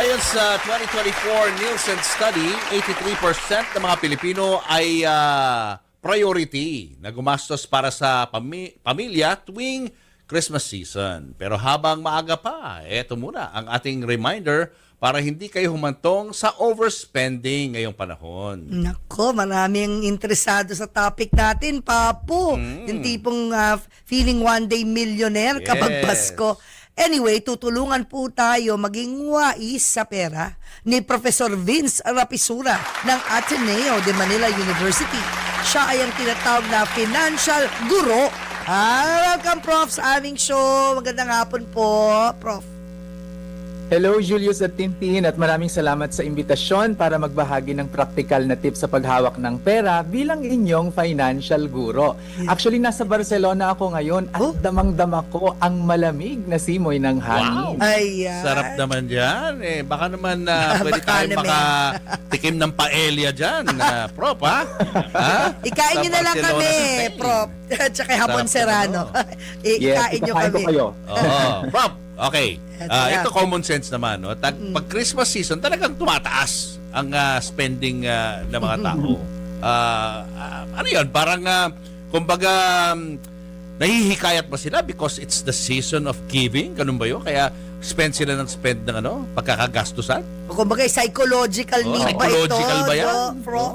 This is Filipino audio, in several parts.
Ayon sa 2024 Nielsen study, 83% ng mga Pilipino ay priority na gumastos para sa pamilya tuwing Christmas season. Pero habang maaga pa, eto muna ang ating reminder para hindi kayo humantong sa overspending ngayong panahon. Nako, maraming interesado sa topic natin, Papu. Yung tipong feeling one day millionaire kapag Yes. Pasko. Anyway, tutulungan po tayo maging wais sa pera ni Professor Vince Rapisura ng Ateneo de Manila University. Siya ay ang tinatawag na financial guro. Welcome, Prof, sa aming show. Magandang hapon po, Prof. Hello Julius at Tintin at maraming salamat sa imbitasyon para magbahagi ng praktikal na tips sa paghawak ng pera bilang inyong financial guro. Actually, nasa Barcelona ako ngayon at damang-dama ko ang malamig na simoy ng hangin. Ayan. Sarap naman dyan. Baka naman pwede Baka tayo naman. makatikim ng paella dyan, Prof, ha? Ikain Sa nyo na lang Barcelona, kami, Spain. Prof. Tsaka Hapon Sarap Serrano. Yes, Ikain nyo ikakain kami. ko kayo. Oo. Prof, okay. Eto Ito common sense naman. No? Pag Christmas season, talagang tumataas ang spending ng mga tao. Ano yun? Parang, kumbaga, nahihikayat ba sila because it's the season of giving? Ganun ba yun? Kaya spend sila ng spend ng pagkakagastusan? Kumbaga, psychological need ba ito? Psychological ba yan? No, Prof?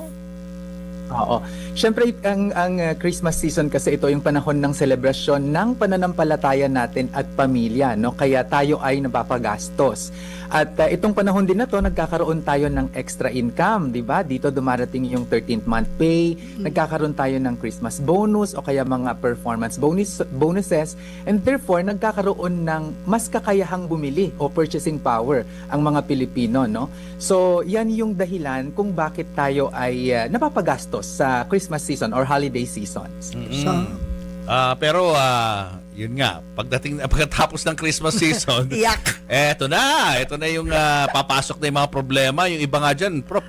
Oo. Siyempre, ang Christmas season kasi ito yung panahon ng selebrasyon ng pananampalataya natin at pamilya, no? Kaya tayo ay napapagastos. At itong panahon din na to, nagkakaroon tayo ng extra income, di ba? Dito dumarating yung 13th month pay, nagkakaroon tayo ng Christmas bonus o kaya mga performance bonuses, and therefore nagkakaroon ng mas kakayahang bumili o purchasing power ang mga Pilipino, no? So, yan yung dahilan kung bakit tayo ay napapagastos sa Christmas season or holiday seasons. Pero yun nga, pagkatapos ng Christmas season, Yak. Ito na yung papasok na yung mga problema. Yung iba nga dyan, Prof,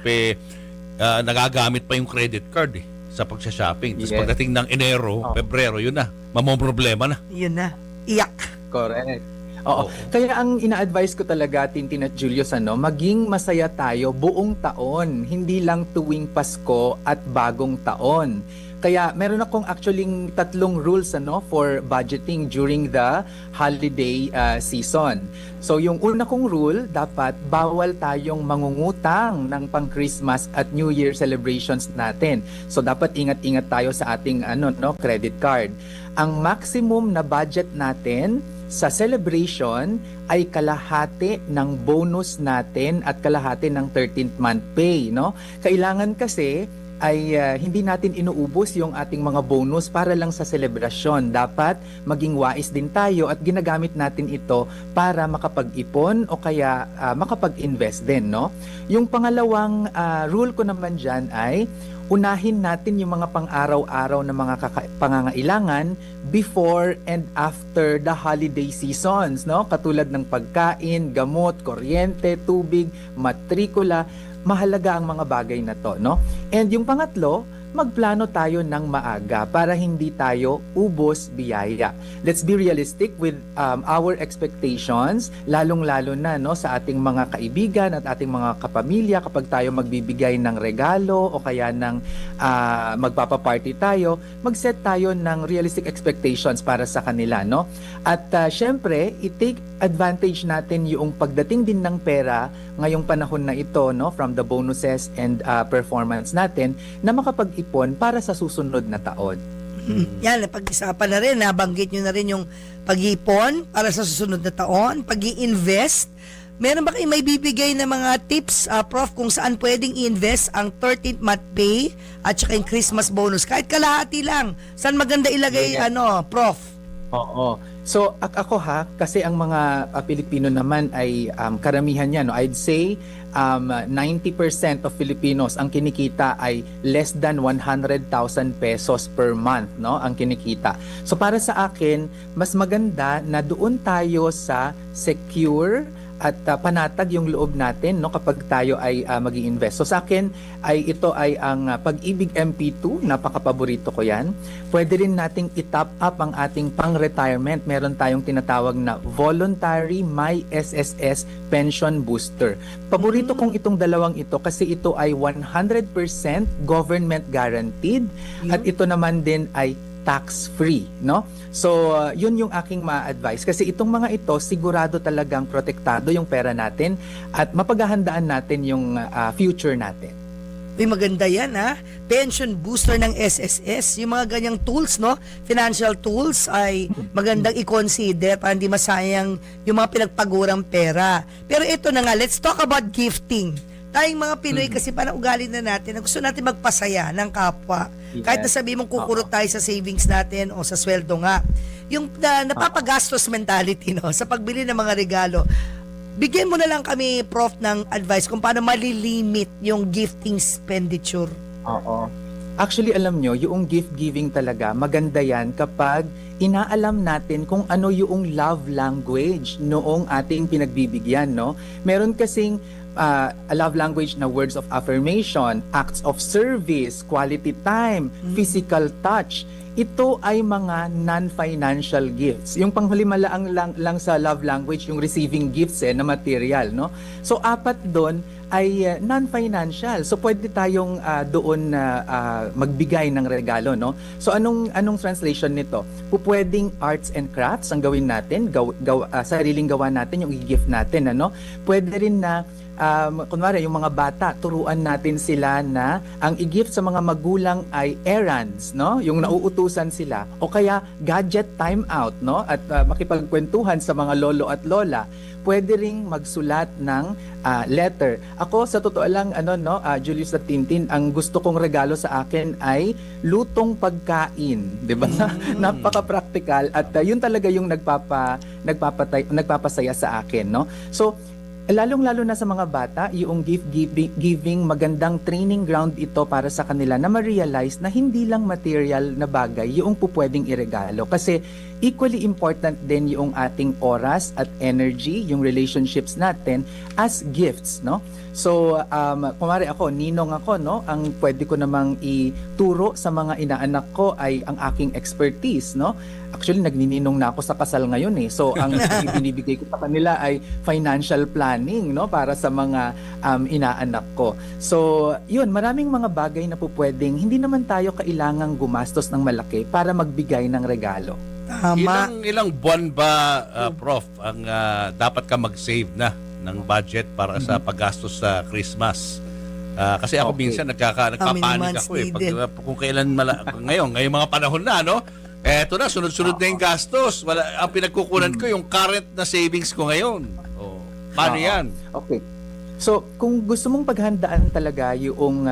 nagagamit pa yung credit card sa pagsha-shopping. Tapos Yes. pagdating ng Enero, Pebrero, yun na, problema na. Yun na. Iyak. Correct. Oo. Kaya ang ina-advise ko talaga, Tintin at Julius, maging masaya tayo buong taon, hindi lang tuwing Pasko at bagong taon. Kaya meron akong actually 3 rules for budgeting during the holiday season. So yung una kong rule, dapat bawal tayong mangungutang ng pang-Christmas at New Year celebrations natin. So dapat ingat-ingat tayo sa ating credit card. Ang maximum na budget natin sa celebration ay kalahati ng bonus natin at kalahati ng 13th month pay, no? Kailangan kasi ay hindi natin inuubos yung ating mga bonus para lang sa selebrasyon. Dapat maging wais din tayo at ginagamit natin ito para makapag-ipon o kaya makapag-invest din, no? Yung pangalawang rule ko naman dyan ay unahin natin yung mga pang-araw-araw na mga pangangailangan before and after the holiday seasons, no? Katulad ng pagkain, gamot, kuryente, tubig, matrikula. Mahalaga ang mga bagay na to, no? And yung pangatlo, magplano tayo ng maaga para hindi tayo ubos biyaya. Let's be realistic with our expectations, lalong-lalo na sa ating mga kaibigan at ating mga kapamilya kapag tayo magbibigay ng regalo o kaya ng magpapaparty tayo, mag-set tayo ng realistic expectations para sa kanila, no? At syempre, i-take advantage natin yung pagdating din ng pera ngayong panahon na ito, no, from the bonuses and performance natin na makapag-ipon para sa susunod na taon. Yan, pag-isapan na rin, nabanggit nyo na rin yung pag-iipon para sa susunod na taon, pag-i-invest. Meron ba kayo may bibigay na mga tips, Prof, kung saan pwedeng i-invest ang 13th month pay at saka yung Christmas bonus? Kahit kalahati lang. Saan maganda ilagay, Prof? Oo. So, ako kasi ang mga Pilipino naman ay karamihan yan. No? I'd say 90% of Filipinos ang kinikita ay less than 100,000 pesos per month, no? Ang kinikita. So, para sa akin, mas maganda na doon tayo sa secure at panatag yung loob natin, no, kapag tayo ay mag-i-invest. So sa akin ay ito ay ang Pag-ibig MP2, napaka-paborito ko yan. Pwede rin nating i-top up ang ating pang-retirement. Meron tayong tinatawag na Voluntary My SSS Pension Booster. Paborito kong itong dalawang ito kasi ito ay 100% government guaranteed at ito naman din ay tax-free, no? So, yun yung aking ma-advise. Kasi itong mga ito, sigurado talagang protektado yung pera natin at mapaghahandaan natin yung future natin. Uy, maganda yan ha. Pension booster ng SSS. Yung mga ganyang tools, no? Financial tools ay magandang i-consider para hindi masayang yung mga pinagpagurang pera. Pero ito na nga, let's talk about gifting. Tayong mga Pinoy kasi parang ugali na natin na gusto natin magpasaya ng kapwa. Yes. Kahit na sabi mong kukurot tayo sa savings natin o sa sweldo nga. Yung napapagastos mentality, no? Sa pagbili ng mga regalo. Bigyan mo na lang kami, Prof, ng advice kung paano malilimit yung gifting expenditure. Oo. Actually, alam nyo, yung gift giving talaga, maganda yan kapag inaalam natin kung ano yung love language noong ating pinagbibigyan, no? Meron kasing a love language na words of affirmation, acts of service, quality time, physical touch. Ito ay mga non-financial gifts. Yung panghulima lang sa love language, yung receiving gifts na material, no? So, apat doon ay non-financial. So, pwede tayong doon magbigay ng regalo, no? So, anong translation nito? Pwedeng arts and crafts ang gawin natin, sariling gawa natin, yung i-gift natin, ano? Pwede rin na kunwari yung mga bata, turuan natin sila na ang i-gift sa mga magulang ay errands, no? Yung nauutusan sila o kaya gadget timeout, no? At makipagkwentuhan sa mga lolo at lola. Pwede ring magsulat ng letter. Ako sa totoo lang Julius at Tintin, ang gusto kong regalo sa akin ay lutong pagkain, 'di ba? Napaka-practical at yun talaga yung nagpapasaya sa akin, no? So lalong-lalo na sa mga bata, yung gift giving, magandang training ground ito para sa kanila na ma-realize na hindi lang material na bagay yung pupwedeng iregalo. Kasi equally important din yung ating oras at energy, yung relationships natin as gifts, no? So, kumari ako, ninong ako, no? Ang pwede ko namang ituro sa mga inaanak ko ay ang aking expertise, no? Actually, nagnininong na ako sa kasal ngayon eh. So, ang binibigay ko sa kanila ay financial planning, no? Para sa mga inaanak ko. So, yun, maraming mga bagay na pupwedeng hindi naman tayo kailangang gumastos ng malaki para magbigay ng regalo. Tama. Ilang buwan ba, Prof, ang dapat ka mag-save na ng budget para sa paggastos sa Christmas? Kasi ako minsan nagpapanik ako eh. Kung kailan ngayong mga panahon na, no? Eto na, sunod-sunod na yung gastos. Ang pinagkukunan ko yung current na savings ko ngayon. Paano yan? Okay. So, kung gusto mong paghandaan talaga yung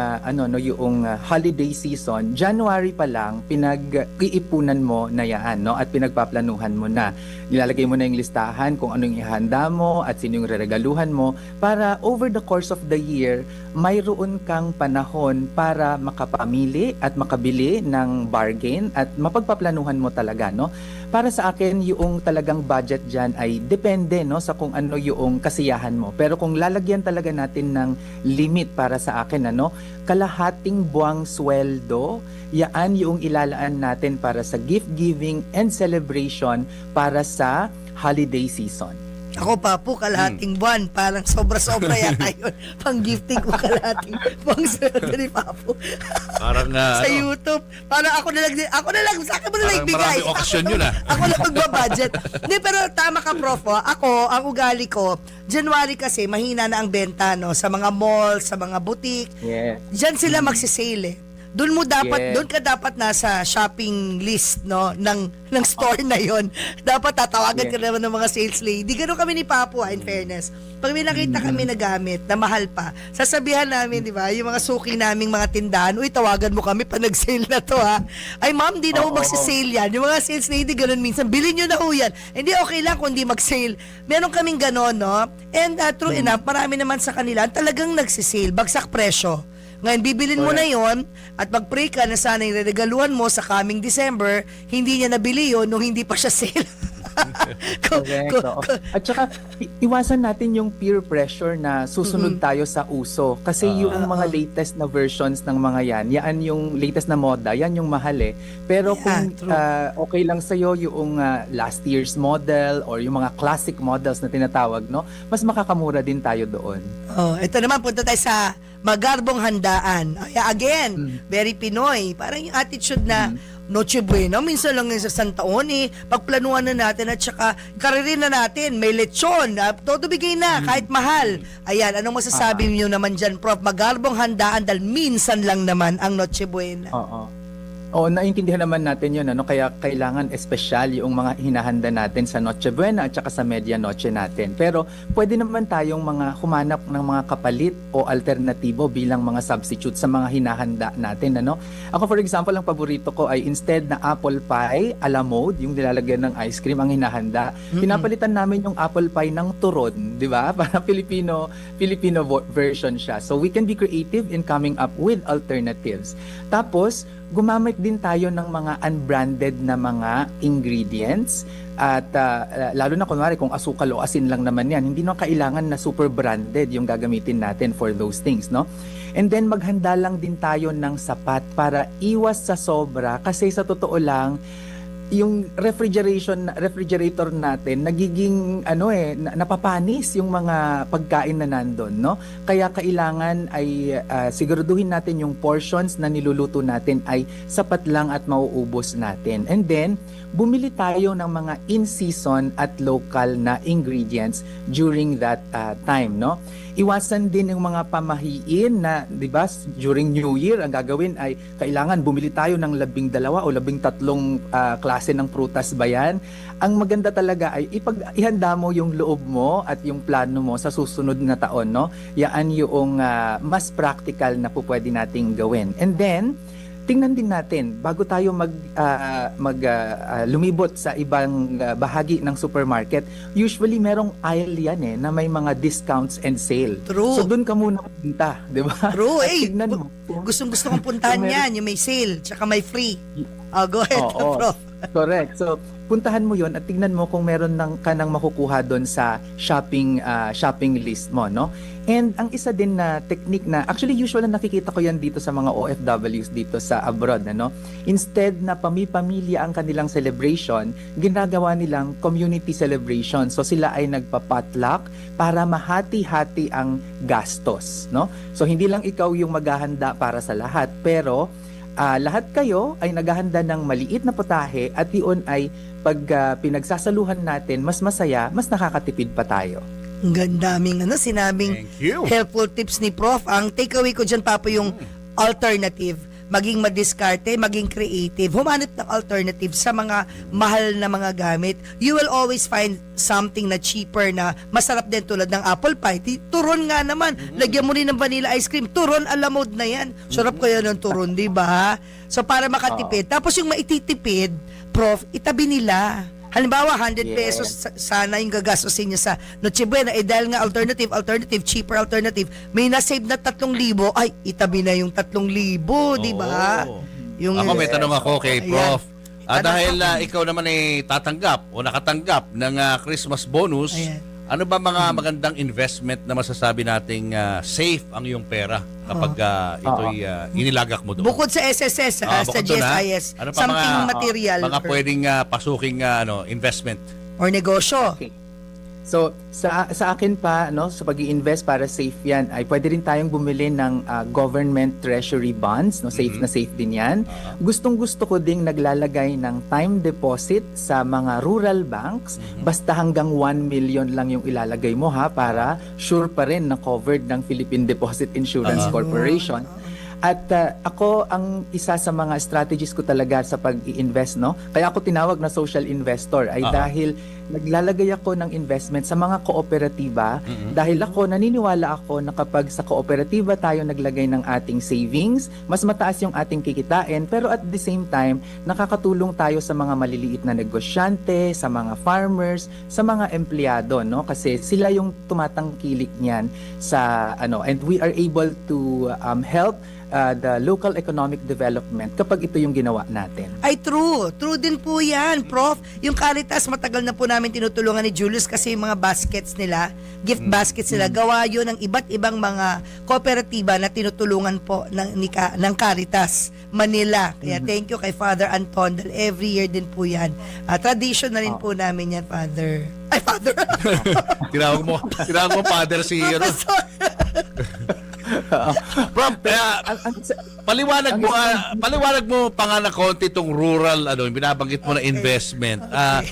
yung holiday season, January pa lang pinag-iipunan mo na yan, no? At pinagpaplanuhan mo na. Nilalagay mo na yung listahan kung anong ihanda mo at sino yung reregaluhan mo para over the course of the year, mayroon kang panahon para makapamili at makabili ng bargain at mapagpaplanuhan mo talaga, no? Para sa akin, yung talagang budget dyan ay depende, no, sa kung ano yung kasiyahan mo. Pero kung lalagyan talaga natin ng limit para sa akin, kalahating buwang sweldo, yaan yung ilalaan natin para sa gift giving and celebration para sa holiday season. Ako pa po, kalahating buwan. Parang sobra-sobra yata yun. Pang-gifting ko kalahating buwang sweldo ni Papo. Parang sa YouTube. Parang ako na lang, sa akin mo na lang ibigay. Maraming okasyon yun Ako lang magbabudget. Hindi, pero tama ka, Prof. Ako, ang ugali ko, January kasi, mahina na ang benta, no? Sa mga mall, sa mga boutique. Yeah. Diyan sila magsisale eh. Doon ka dapat nasa shopping list, no, ng store na 'yon. Dapat tatawagan ka naman ng mga sales lady. Ganoon kami ni Papo, in fairness. Pag may nakita kami na gamit na mahal pa, sasabihan namin, 'di ba, yung mga suki naming mga tindahan, "Uy, tawagan mo kami pa nag-sale na 'to, ha." Ay, ma'am, di na ho magsi-sale yan. Yung mga sales lady ganoon minsan, bilhin niyo na ho yan. Hindi, okay lang kung di mag-sale. Meron kaming ganoon, no? And true enough, marami naman sa kanila talagang nagsi-sale, bagsak presyo. Ngayon, bibilin mo na yon at mag-pray ka na sana yung regaluhan mo sa coming December, hindi niya nabili yon nung hindi pa siya sale. Correct. Oo. At saka, iwasan natin yung peer pressure na susunod tayo sa uso. Kasi yung mga latest na versions ng mga yan yung latest na moda, yan yung mahal eh. Pero Yeah, kung true. okay lang sa'yo yung last year's model or yung mga classic models na tinatawag, no, mas makakamura din tayo doon. Oh, ito naman, punta tayo sa magarbong handaan. Ay, again, very Pinoy. Parang yung attitude na Noche Buena, minsan lang yung sa Santaon pagplanuhan na natin at saka karirin na natin, may lechon, todo bigay na, kahit mahal. Ayan, anong masasabi niyo naman dyan, Prof? Magarbong handaan dahil minsan lang naman ang Noche Buena. Oo. Oo, naintindihan naman natin yun, ano? Kaya kailangan espesyal yung mga hinahanda natin sa Noche Buena at saka sa Medianoche natin. Pero pwede naman tayong mga humanap ng mga kapalit o alternatibo bilang mga substitute sa mga hinahanda natin, ano? Ako for example, ang paborito ko ay instead na apple pie a la mode, yung nilalagyan ng ice cream ang hinahanda, pinapalitan namin yung apple pie ng turon, di ba? Para Filipino version siya. So we can be creative in coming up with alternatives. Tapos, gumamit din tayo ng mga unbranded na mga ingredients at lalo na kunwari kung asukal o asin lang naman yan, hindi na kailangan na super branded yung gagamitin natin for those things, no? And then maghanda lang din tayo ng sapat para iwas sa sobra kasi sa totoo lang yung refrigerator natin nagiging napapanis yung mga pagkain na nandun, no? Kaya kailangan ay siguraduhin natin yung portions na niluluto natin ay sapat lang at mauubos natin. And then bumili tayo ng mga in-season at local na ingredients during that time, no? Iwasan din yung mga pamahiin na, di ba, during New Year, ang gagawin ay kailangan bumili tayo ng 12 o 13 klase ng prutas ba yan? Ang maganda talaga ay ihanda mo yung loob mo at yung plano mo sa susunod na taon, no? Yan yung mas practical na po pwede nating gawin. And then, tingnan din natin bago tayo lumibot sa ibang bahagi ng supermarket. Usually merong aisle yan na may mga discounts and sale. True. So doon ka muna punta, 'di ba? True, At tignan mo. Gustong-gusto kong puntahan yan, yung may sale, tsaka may free. Go ahead, Oo. Prof. Correct. So, puntahan mo 'yon at tignan mo kung meron ka nang makukuha doon sa shopping list mo, no? And ang isa din na technique na actually usual na nakikita ko 'yan dito sa mga OFWs dito sa abroad, ano? Instead na pamilya ang kanilang celebration, ginagawa nilang community celebration. So sila ay nagpa-potluck para mahati-hati ang gastos, no? So hindi lang ikaw yung maghahanda para sa lahat, pero lahat kayo ay naghahanda ng maliit na putahe at yun ay pag pinagsasaluhan natin, mas masaya, mas nakakatipid pa tayo. Ang gandaming sinabing Thank you. helpful tips ni Prof. Ang takeaway ko dyan, Papa, yung alternative. Maging madiskarte, maging creative. Humanap ng alternative sa mga mahal na mga gamit. You will always find something na cheaper na masarap din tulad ng apple pie. Turon nga naman. Lagyan mo rin ng vanilla ice cream. Turon a la mode na yan. Sarap kaya ng turon, di ba? So para makatipid. Tapos yung maititipid, Prof, itabi nila. Halimbawa, 100 pesos sana yung gagastusin niya sa Noche Buena. Dahil nga alternative, cheaper alternative, may nasave na 3,000, ay, itabi na yung 3,000, di ba? Oo. Yung, Ako may tanong ako kay Prof. Ayan. Dahil ikaw naman ay tatanggap o nakatanggap ng Christmas bonus, Ayan. ano ba mga magandang investment na masasabi nating safe ang iyong pera kapag ito'y inilagak mo doon? Bukod sa SSS, sa Bukod doon, GSIS, ano pa something material mga pwedeng pasuking investment? or negosyo. Okay. So, sa akin pa, no, sa pag-i-invest para safe yan, ay pwede rin tayong bumili ng government treasury bonds, no, safe na safe din yan. Gustong-gusto ko ding naglalagay ng time deposit sa mga rural banks, basta hanggang 1 million lang yung ilalagay mo para sure pa rin na covered ng Philippine Deposit Insurance Corporation. At ako, ang isa sa mga strategies ko talaga sa pag-i-invest, no? Kaya ako tinawag na social investor ay dahil naglalagay ako ng investment sa mga kooperatiba dahil naniniwala ako na kapag sa kooperatiba tayo naglagay ng ating savings, mas mataas yung ating kikitain, pero at the same time, nakakatulong tayo sa mga maliliit na negosyante, sa mga farmers, sa mga empleyado, no? Kasi sila yung tumatangkilik niyan sa and we are able to help the local economic development kapag ito yung ginawa natin. Ay, true. True din po yan, Prof. Yung Caritas, matagal na po namin tinutulungan ni Julius kasi yung mga baskets nila, gift baskets nila, gawa yun ng iba't ibang mga kooperatiba na tinutulungan po ng Caritas Manila. Kaya thank you kay Father Anton dahil every year din po yan. Tradition na rin po namin yan, Father. Ay, Father! Tinawag mo father si Prof, paliwanag mo pa nga na konti itong rural, yung binabanggit mo na investment.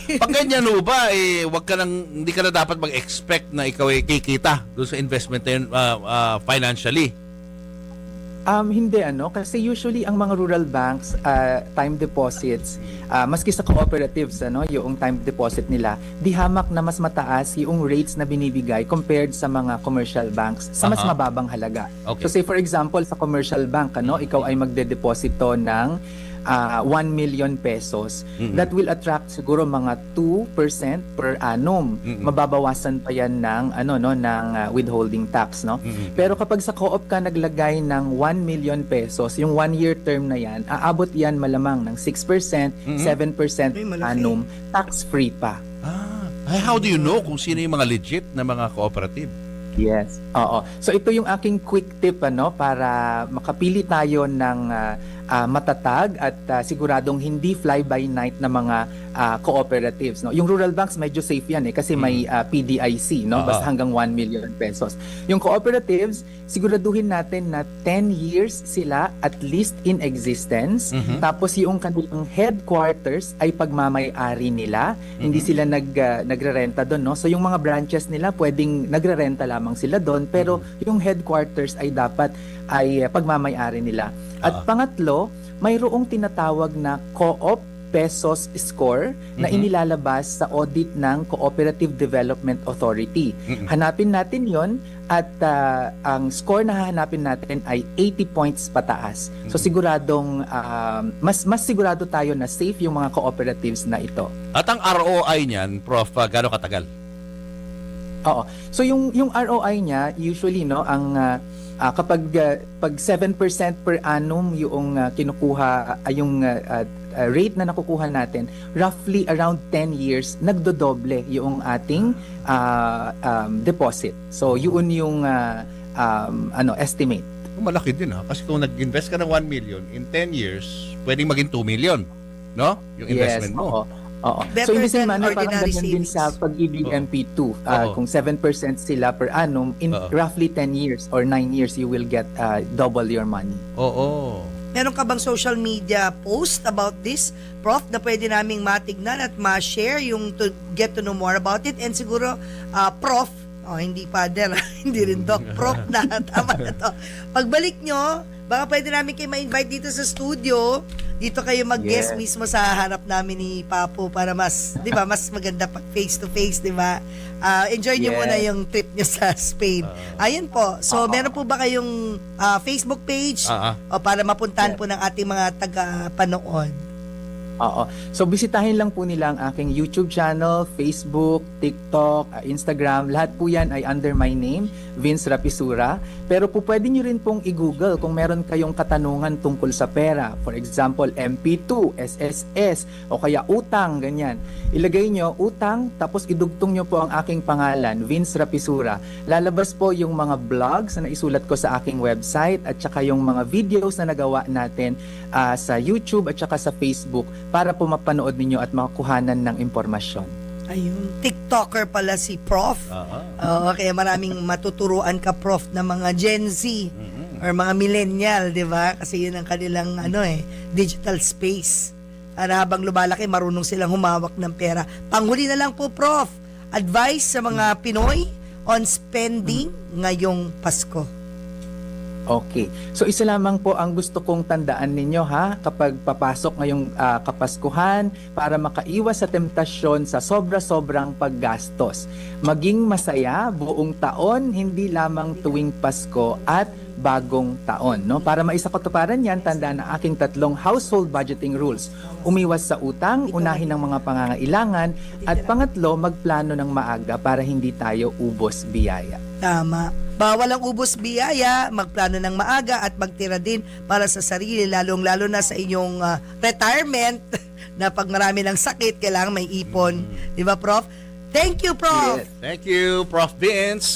Pag ganyan ho ba, hindi ka na dapat mag-expect na ikaw ay kikita doon sa investment na yun financially. Hindi kasi usually ang mga rural banks time deposits maski sa cooperatives yung time deposit nila di hamak na mas mataas yung rates na binibigay compared sa mga commercial banks sa mas mababang halaga. Okay. So say for example sa commercial bank ikaw ay magdedeposito ng 1 million pesos, that will attract siguro mga 2% per annum. Mababawasan pa yan ng withholding tax, no? Pero kapag sa co-op ka naglagay ng 1 million pesos, yung 1-year term na yan, aabot yan malamang ng 6%, 7% annum, tax-free pa. How do you know kung sino yung mga legit na mga cooperative? Yes. Oo. So ito yung aking quick tip para makapili tayo ng matatag at siguradong hindi fly by night na mga cooperatives, no. Yung rural banks medyo safe yan kasi may PDIC, no, basta hanggang 1 million pesos. Yung cooperatives, siguraduhin natin na 10 years sila at least in existence. Tapos yung kanilang headquarters ay pagmamay-ari nila, hindi sila nagrerenta doon, no. So yung mga branches nila pwedeng nagrerenta lamang sila doon, pero yung headquarters ay dapat ay pagmamay-ari nila. At pangatlo, mayroong tinatawag na Co-op Pesos Score na inilalabas sa audit ng Cooperative Development Authority. Hanapin natin yon at ang score na hahanapin natin ay 80 points pataas. So siguradong mas sigurado tayo na safe yung mga cooperatives na ito. At ang ROI niyan, Prof, gaano katagal? Oo. So yung ROI niya usually kapag pag 7% per annum yung kinukuha yung rate na nakukuha natin, roughly around 10 years nagdodoble yung ating deposit. So yun yung estimate. Malaki din kasi kung nag-invest ka ng 1 million in 10 years, pwedeng maging 2 million, no? Yung investment mo. Oo. Better So in the same than manner, parang ordinary ganyan din savings. sa Pag-ibig MP2. Kung 7% sila per annum, in roughly 10 years or 9 years, you will get double your money. Oo. Meron ka bang social media post about this, Prof, na pwede naming matignan at ma-share yung to get to know more about it? And siguro, Prof, hindi Father, hindi rin Doc, Prof na, tama na to. Pagbalik nyo, baka pwede namin kayo ma-invite dito sa studio. Dito kayo mag-guest mismo sa harap namin ni Papo para mas, di ba, mas maganda pag face-to-face, di ba? Enjoy nyo muna yung trip nyo sa Spain. Ayun po. So, meron po ba kayong Facebook page o para mapuntahan po ng ating mga taga-panood? Oo. So bisitahin lang po nila ang aking YouTube channel, Facebook, TikTok, Instagram. Lahat po yan ay under my name, Vince Rapisura. Pero po pwede nyo rin pong i-google kung meron kayong katanungan tungkol sa pera. For example, MP2, SSS, o kaya utang, ganyan. Ilagay nyo utang, tapos idugtong nyo po ang aking pangalan, Vince Rapisura. Lalabas po yung mga vlogs na naisulat ko sa aking website at saka yung mga videos na nagawa natin sa YouTube at saka sa Facebook para po mapanood ninyo at makakuhanan ng impormasyon. Ayun, TikToker pala si Prof. Oo, kaya maraming matuturuan ka, Prof, na mga Gen Z or mga millennial, di ba? Kasi yun ang kanilang digital space. Para habang lumalaki, marunong silang humawak ng pera. Panghuli na lang po, Prof, advice sa mga Pinoy on spending ngayong Pasko. Okay. So isa lamang po ang gusto kong tandaan ninyo ha kapag papasok ngayong Kapaskuhan para makaiwas sa temptasyon sa sobra-sobrang paggastos. Maging masaya buong taon, hindi lamang tuwing Pasko at bagong taon, no? Para maisakatuparan yan, tandaan ang aking 3 household budgeting rules. Umiwas sa utang, unahin ang mga pangangailangan, at pangatlo, magplano ng maaga para hindi tayo ubos biyaya. Tama. Bawal ang ubos biyaya, magplano ng maaga at magtira din para sa sarili, lalong-lalo na sa inyong retirement na pag marami ng sakit, kailangan may ipon. Di ba, Prof? Thank you, Prof! Yes. Thank you, Prof. Vince.